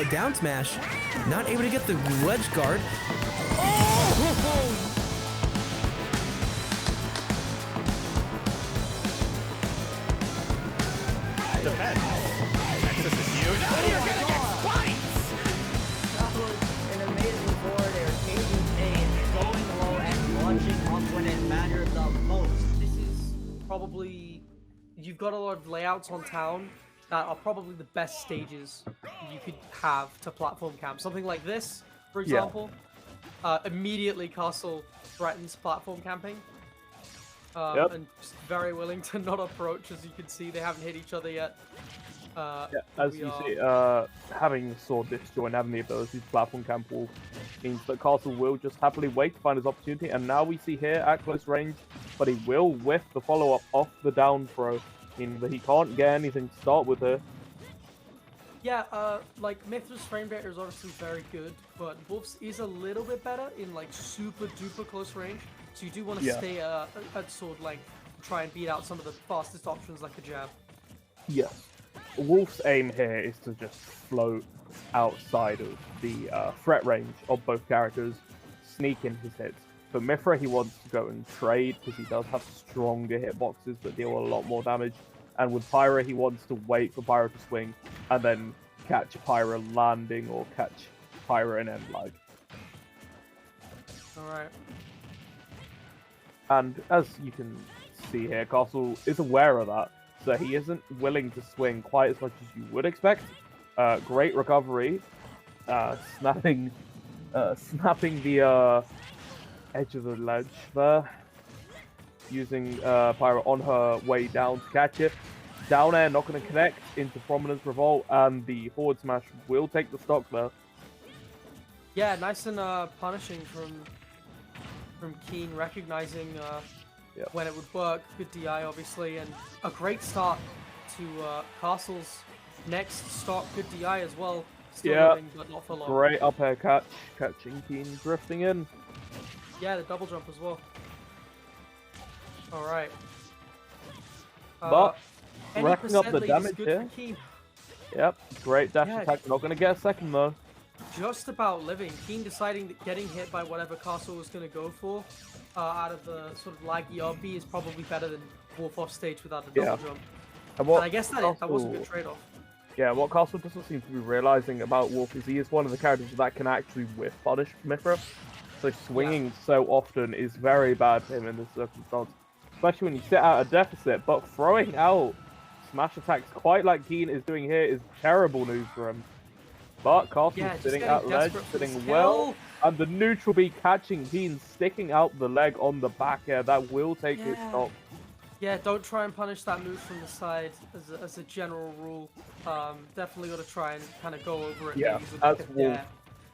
down smash. Not able to get the ledge guard. Oh! Defense. Nexus is huge. Oh, you're gonna get twice! That was an amazing board. They were changing pace, going low, and launching up when it mattered the most. This is probably... You've got a lot of layouts on town that are probably the best stages you could have to platform camp. Something like this, for example. Immediately Castle threatens platform camping. And just very willing to not approach. As you can see, they haven't hit each other yet. As you see, having Sword disjoint, having the ability to platform camp Wolf means that Castle will just happily wait to find his opportunity. And now we see here at close range, but he will whiff the follow-up off the down throw, meaning that he can't get anything to start with her. Yeah, like Mythra's frame rate is obviously very good, but Wolf's is a little bit better in like super duper close range. So you do want to stay at sword length, try and beat out some of the fastest options like a jab. Yes. Wolf's aim here is to just float outside of the threat range of both characters, sneak in his hits. For Mythra, he wants to go and trade because he does have stronger hitboxes that deal a lot more damage. And with Pyra, he wants to wait for Pyra to swing and then catch Pyra landing or catch Pyra in end lag. Alright. And as you can see here, Castle is aware of that, so he isn't willing to swing quite as much as you would expect. Great recovery, snapping the edge of the ledge there, using Pyra on her way down to catch it. Down air not going to connect into Prominence Revolt, and the forward smash will take the stock there. Yeah, nice and punishing from Keen, recognizing when it would work. Good DI, obviously, and a great start to Castle's next stock. Good DI as well. Still living, but not for long. Great up air catch, catching Keen, drifting in. Yeah, the double jump as well. All right. But racking up the damage here. Yep, great dash attack. Not going to get a second though. Just about living. Keen deciding that getting hit by whatever Castle was going to go for out of the sort of laggy RB is probably better than Wolf off stage without a double jump. And I guess that was a good trade-off. Yeah, what Castle doesn't seem to be realizing about Wolf is he is one of the characters that can actually whiff punish Mythra. So swinging so often is very bad for him in this circumstance. Especially when you sit out a deficit, but throwing out smash attacks quite like Keen is doing here is terrible news for him. But Castle's sitting at ledge, sitting well, and the neutral B catching Keen, sticking out the leg on the back air. That will take his stock. Yeah, don't try and punish that move from the side as a general rule. Definitely got to try and kind of go over it. Yeah,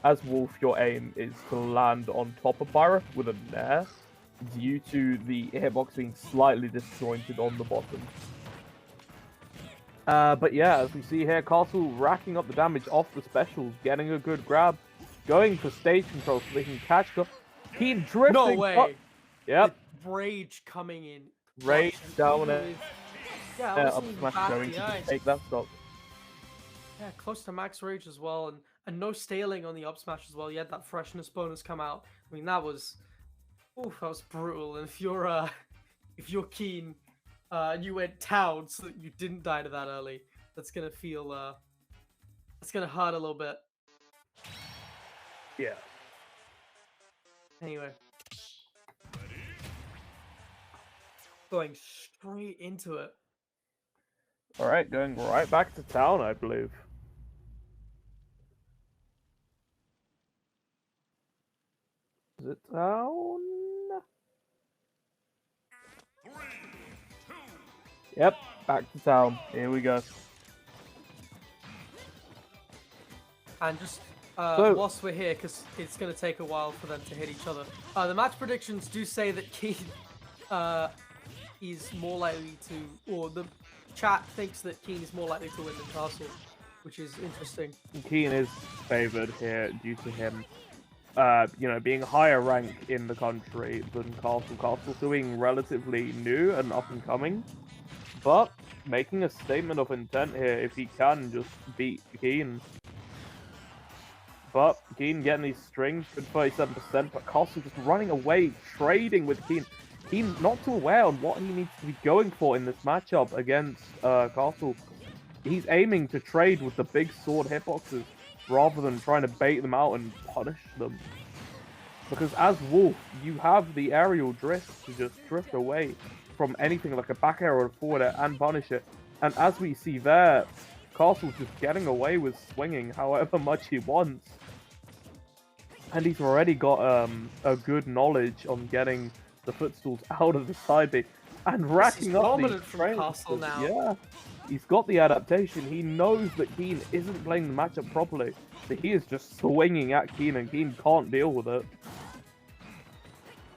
as Wolf, your aim is to land on top of Pyra with a nair, due to the hitbox being slightly disjointed on the bottom. But yeah, as we see here, Castle racking up the damage off the specials, getting a good grab, going for stage control so they can catch Keen drifting. No way! Yep. The rage coming in. Rage down it. Yeah, up smash going to take that stock. Yeah, close to max rage as well, and no staling on the up smash as well. You had that freshness bonus come out. I mean, that was brutal. And if you're Keen, and you went town so that you didn't die to that early, that's gonna feel it's gonna hurt a little bit. Yeah. Anyway, going straight into it. All right, going right back to town, I believe. Is it town? Yep, back to town. Here we go. And just whilst we're here, because it's going to take a while for them to hit each other, the match predictions do say that Keen is more likely to, or the chat thinks that Keen is more likely to win than Castle, which is interesting. Keen is favoured here due to him, being higher rank in the country than Castle. Castle still being relatively new and up and coming, but making a statement of intent here if he can just beat Keen. But Keen getting these strings, good 37%, but Castle just running away, trading with Keen. Keen not too aware on what he needs to be going for in this matchup against Castle. He's aiming to trade with the big sword hitboxes rather than trying to bait them out and punish them. Because as Wolf, you have the aerial drift to just drift away from anything like a back air or a forward air and punish it. And as we see there, Castle's just getting away with swinging however much he wants. And he's already got a good knowledge on getting the footstools out of the side B and racking up these frames. Castle now. Yeah, he's got the adaptation. He knows that Keen isn't playing the matchup properly. So he is just swinging at Keen and Keen can't deal with it.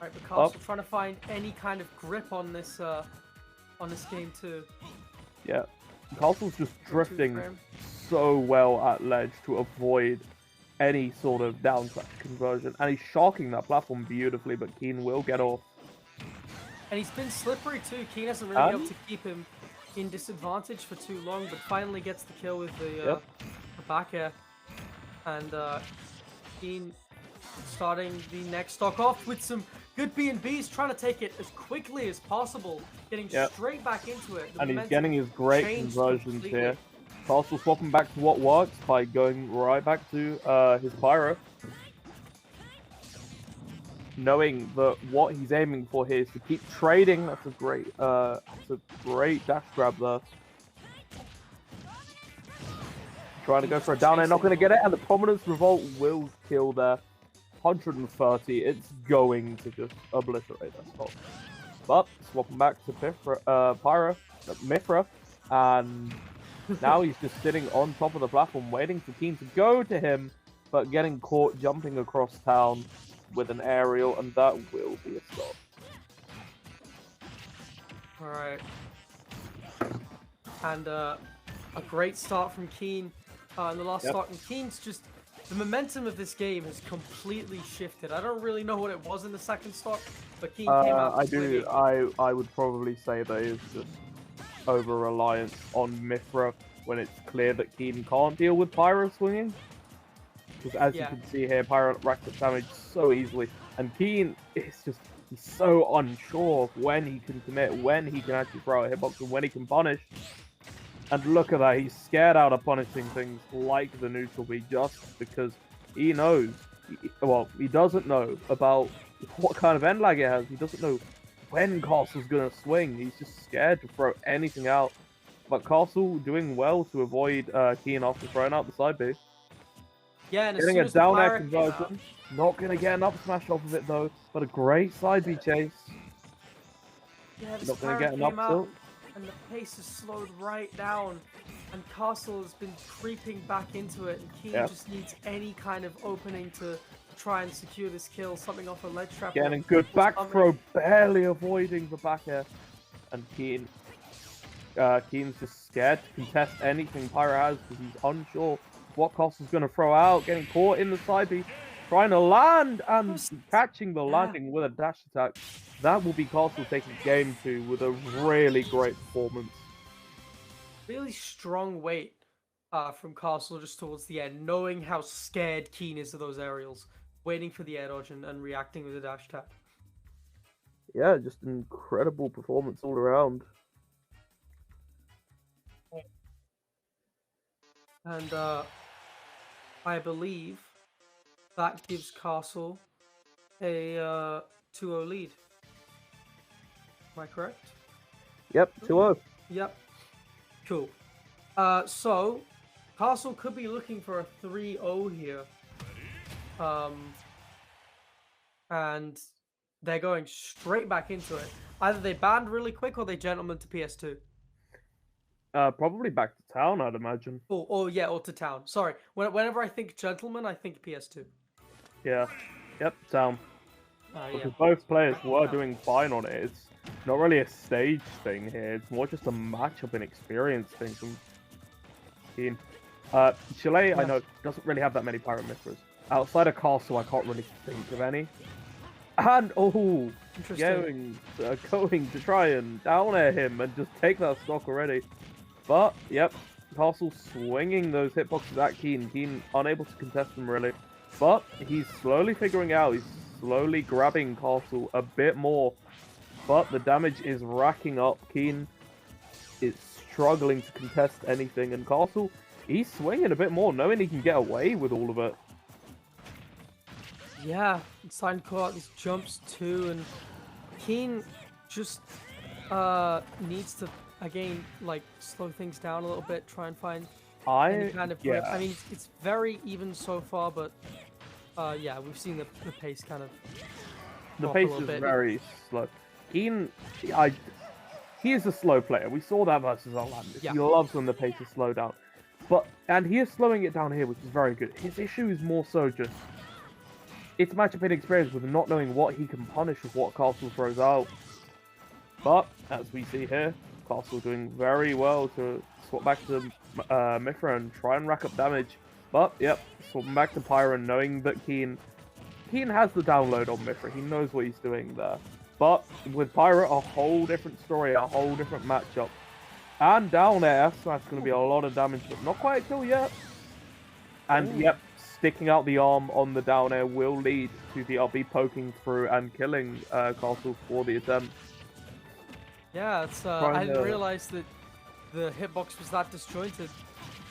Right, but Castle trying to find any kind of grip on this game too. Yeah, Castle's just drifting so well at ledge to avoid any sort of down conversion, and he's sharking that platform beautifully, but Keen will get off. And he's been slippery too. Keen hasn't really been able to keep him in disadvantage for too long, but finally gets the kill with the back air. And Keen starting the next stock off with some good B&Bs, trying to take it as quickly as possible, getting straight back into it. And he's getting his great conversions here. Castle swapping back to what works by going right back to his Pyra. Knowing that what he's aiming for here is to keep trading. That's a great dash grab there. Trying to go for a down air, not going to get it, and the Prominence Revolt will kill there. 130, it's going to just obliterate that spot. But swapping back to Mythra, and now he's just sitting on top of the platform, waiting for Keen to go to him, but getting caught jumping across town with an aerial, and that will be a stop. Alright. And a great start from Keen in the last stock, and Keen's just... The momentum of this game has completely shifted. I don't really know what it was in the second stock, but Keen came out. I would probably say that it's just over-reliance on Mythra when it's clear that Keen can't deal with Pyra swinging. Because as you can see here, Pyra racks up damage so easily, and Keen is just, he's so unsure of when he can commit, when he can actually throw a hitbox, and when he can punish. And look at that, he's scared out of punishing things like the neutral B just because he knows, he doesn't know about what kind of end lag it has. He doesn't know when Castle's going to swing. He's just scared to throw anything out. But Castle doing well to avoid Keen after throwing out the side B. Yeah, and getting a down air conversion. Not going to get an up smash off of it though, but a great side B chase. Yeah, not going to get an up tilt. And the pace is slowed right down, and Castle has been creeping back into it, and Keen just needs any kind of opening to try and secure this kill, something off a ledge trap. Getting good back throw, barely avoiding the back air, and Keen's just scared to contest anything Pyra has because he's unsure what Castle's going to throw out, getting caught in the side B, trying to land and catching the landing with a dash attack. That will be Castle taking game 2 with a really great performance. Really strong weight from Castle just towards the end, knowing how scared Keen is of those aerials, waiting for the air dodge and reacting with a dash attack. Yeah, just an incredible performance all around. And I believe that gives Castle a 2-0 lead. Am I correct? Yep, 2-0. Yep. Cool. So, Castle could be looking for a 3-0 here. And they're going straight back into it. Either they banned really quick or they gentleman to PS2. Probably back to town, I'd imagine. Oh yeah, or to town. Sorry. Whenever I think gentleman, I think PS2. Yeah. Yep, town. Because both players were doing fine on it. It's not really a stage thing here. It's more just a matchup and experience thing from Keen. Chile, I know, doesn't really have that many Pyra Mythras. Outside of Castle, I can't really think of any. And, going to try and down air him and just take that stock already. But, yep, Castle swinging those hitboxes at Keen. Keen unable to contest them really. But he's slowly figuring out, he's slowly grabbing Castle a bit more. But the damage is racking up. Keen is struggling to contest anything. And Castle, he's swinging a bit more, knowing he can get away with all of it. Yeah, it's starting to call out these jumps too, and Keen just needs to, again, like, slow things down a little bit, try and find any kind of grip. I mean, it's very even so far, but yeah, we've seen the pace kind of The pace is very slow. Keen, he is a slow player. We saw that versus Outlanders. Yeah. He loves when the pace is slowed down. And he is slowing it down here, which is very good. His issue is more so just, it's matchup inexperience with not knowing what he can punish with what Castle throws out. But, as we see here, Castle doing very well to swap back to Mythra and try and rack up damage. But, yep, swapping back to Pyra, knowing that Keen has the download on Mythra. He knows what he's doing there. But, with Pyra, a whole different story, a whole different matchup. And down air, so that's going to be a lot of damage, but not quite a kill yet. And, yep, sticking out the arm on the down air will lead to the RB poking through and killing Castle for the attempt. Yeah, it's I didn't realize that the hitbox was that disjointed.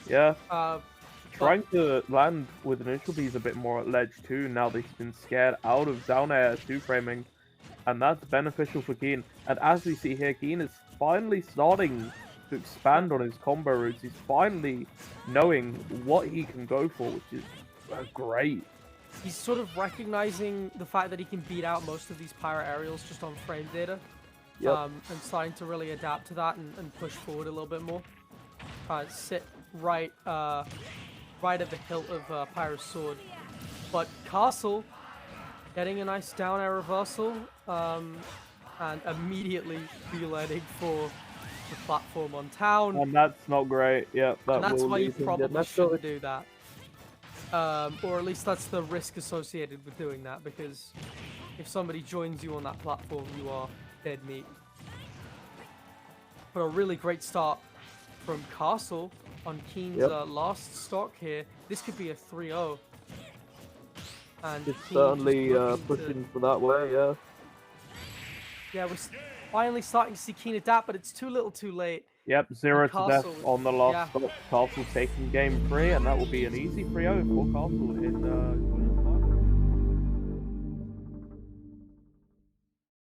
Yeah. Trying to land with an neutral B is a bit more at ledge too, now that he's been scared out of down air 2-framing. And that's beneficial for Keen. And as we see here, Keen is finally starting to expand on his combo routes. He's finally knowing what he can go for, which is great. He's sort of recognizing the fact that he can beat out most of these Pyra aerials just on frame data. Yep. And starting to really adapt to that and push forward a little bit more. Sit right right at the hilt of Pyra's sword. But Castle getting a nice down air reversal and immediately beelining for the platform on town. And that's not great. Yeah, that's why you probably shouldn't do that. Or at least that's the risk associated with doing that, because if somebody joins you on that platform, you are dead meat. But a really great start from Castle on Keen's last stock here. This could be a 3-0. And it's Keen certainly pushing for that way, yeah. Yeah, we're finally starting to see Keen adapt, but it's too little too late. Yep, 0 to death Castle, on the last stop. Castle taking game 3, and that will be an easy 3-0 for Castle in